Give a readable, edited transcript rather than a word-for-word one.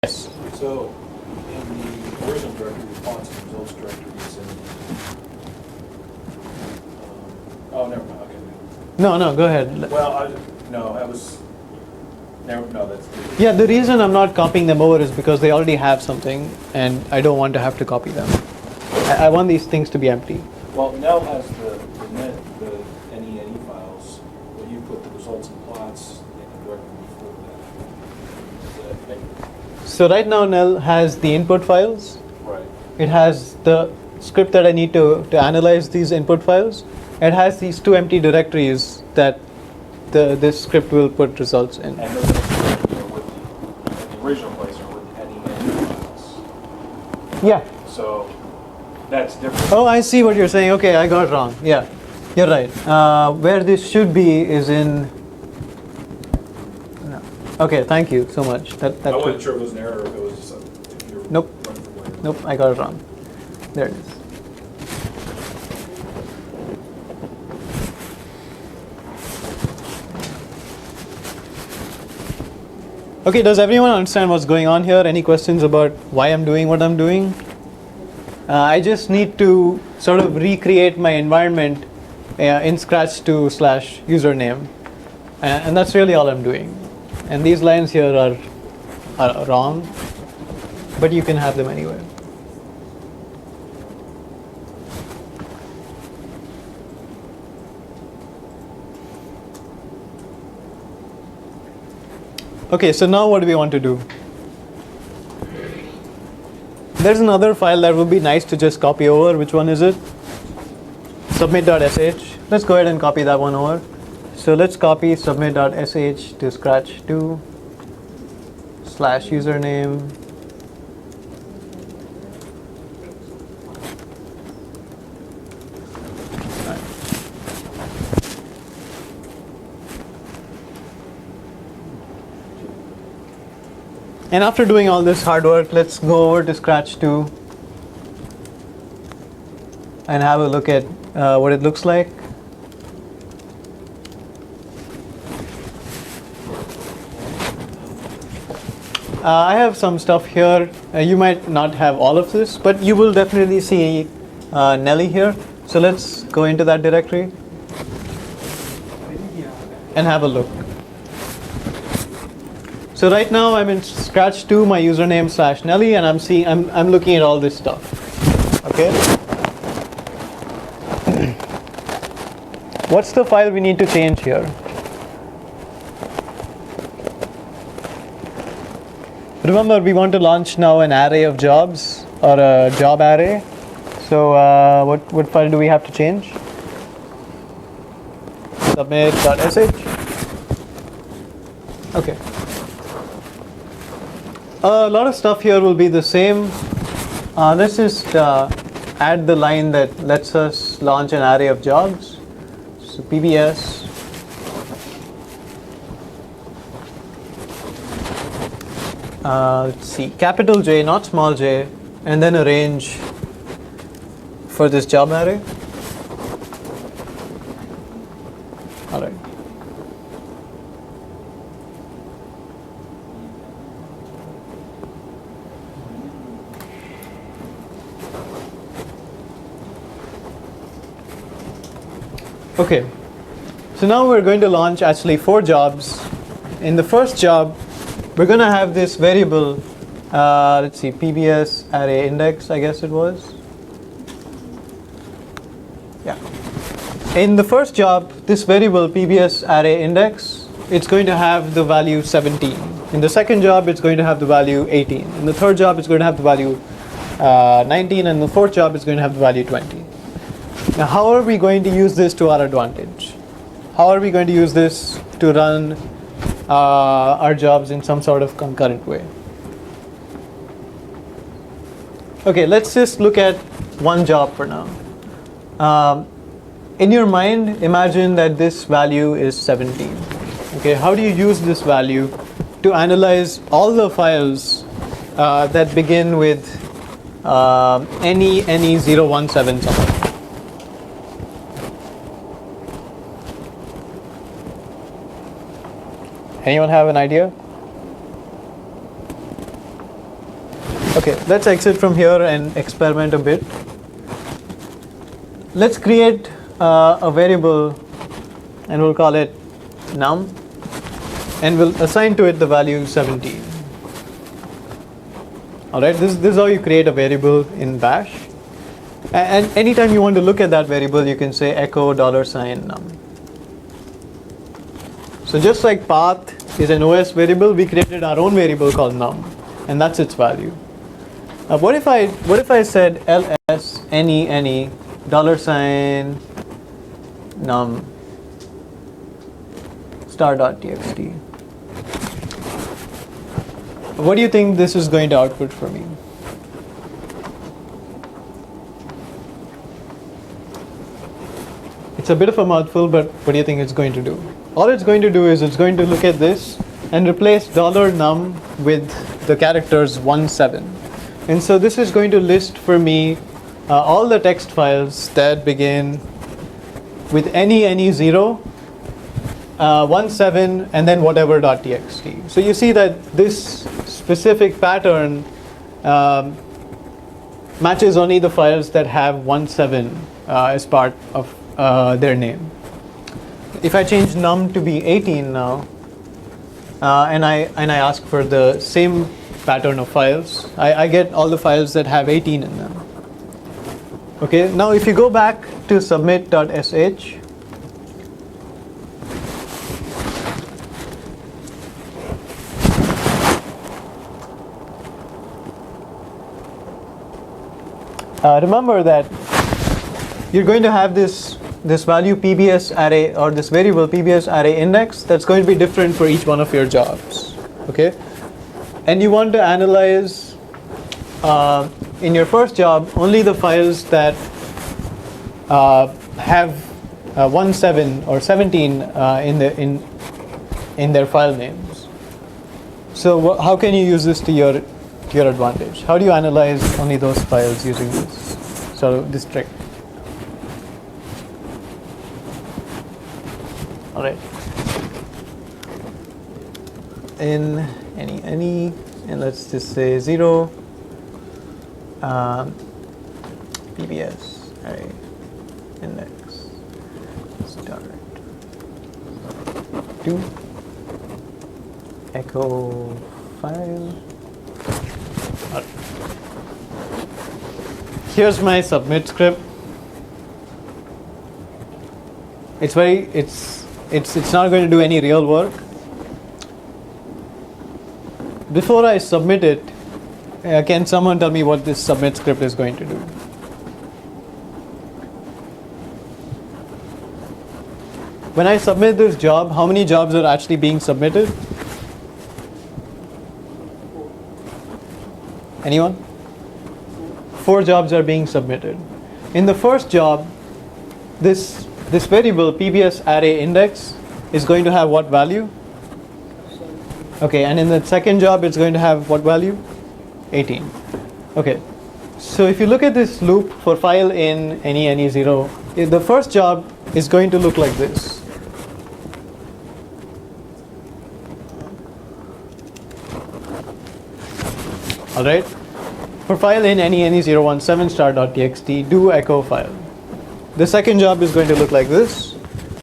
Yes. So in the original directory, response and results directory is in. Oh, never mind. Okay. No, go ahead. Well, no, that was. No, that's. Yeah, the reason I'm not copying them over is because they already have something, and I don't want to have to copy them. I want these things to be empty. Well, Nell has the NE files, but you put the results and plots in the directory before that. So right now, Nell has the input files. Right. It has the script that I need to analyze these input files. It has these two empty directories that this script will put results in. And those are with the original place are with NE files. Yeah. So that's different. Oh, I see what you're saying. Okay, I got it wrong. Yeah, you're right. Where this should be is in. No. Okay, thank you so much. That I wasn't sure if it was an error or if it was just if you're Nope. running from where. Nope, I got it wrong. There it is. Okay, does everyone understand what's going on here? Any questions about why I'm doing what I'm doing? I just need to sort of recreate my environment in scratch2/username. And that's really all I'm doing. And these lines here are wrong, but you can have them anyway. Okay, so now what do we want to do? There's another file that would be nice to just copy over. Which one is it? Submit.sh. Let's go ahead and copy that one over. So let's copy submit.sh to scratch2/username. And after doing all this hard work, let's go over to Scratch2 and have a look at what it looks like. I have some stuff here. You might not have all of this, but you will definitely see Nelly here. So let's go into that directory and have a look. So right now I'm in Scratch2, my username /Nelly, and I'm looking at all this stuff. Okay. What's the file we need to change here? Remember, we want to launch now an array of jobs or a job array. So what file do we have to change? Submit.sh. Okay. A lot of stuff here will be the same. Let's just add the line that lets us launch an array of jobs. So PBS. Let's see, capital J, not small j, and then a range for this job array. All right. Okay, so now we're going to launch actually 4 jobs. In the first job, we're going to have this variable, let's see, PBS array index, I guess it was. Yeah. In the first job, this variable PBS array index, it's going to have the value 17. In the second job, it's going to have the value 18. In the third job, it's going to have the value 19. And the fourth job, it's going to have the value 20. Now, how are we going to use this to our advantage? How are we going to use this to run our jobs in some sort of concurrent way? Okay, let's just look at one job for now. In your mind, imagine that this value is 17. Okay, how do you use this value to analyze all the files that begin with NE017 something? Anyone have an idea? Okay, let's exit from here and experiment a bit. Let's create a variable and we'll call it num, and we'll assign to it the value 17. Alright, this is how you create a variable in bash. And anytime you want to look at that variable, you can say echo $num. So just like path is an OS variable, we created our own variable called num, and that's its value. What if I said ls any $num star.txt? What do you think this is going to output for me? It's a bit of a mouthful, but what do you think it's going to do? All it's going to do is it's going to look at this and replace $num with the characters 17. And so this is going to list for me all the text files that begin with any 0, 17, and then whatever .txt. So you see that this specific pattern matches only the files that have 17 as part of their name. If I change num to be 18 now, and I ask for the same pattern of files, I get all the files that have 18 in them. Okay, now if you go back to submit.sh, remember that you're going to have this value PBS array, or this variable PBS array index, that's going to be different for each one of your jobs. Okay, and you want to analyze in your first job only the files that have 17 or 17 in their file names. So how can you use this to your advantage? How do you analyze only those files using this trick? All right. In any, and let's just say 0 PBS array index start 2 echo file. Here's my submit script. It's not going to do any real work. Before I submit it, can someone tell me what this submit script is going to do? When I submit this job, how many jobs are actually being submitted? Anyone? 4 jobs are being submitted. In the first job, this variable PBS array index is going to have what value? Okay, and in the second job, it's going to have what value? 18. Okay, so if you look at this loop for file in any 0, the first job is going to look like this. All right. For file in any 017 star.txt, do echo file. The second job is going to look like this.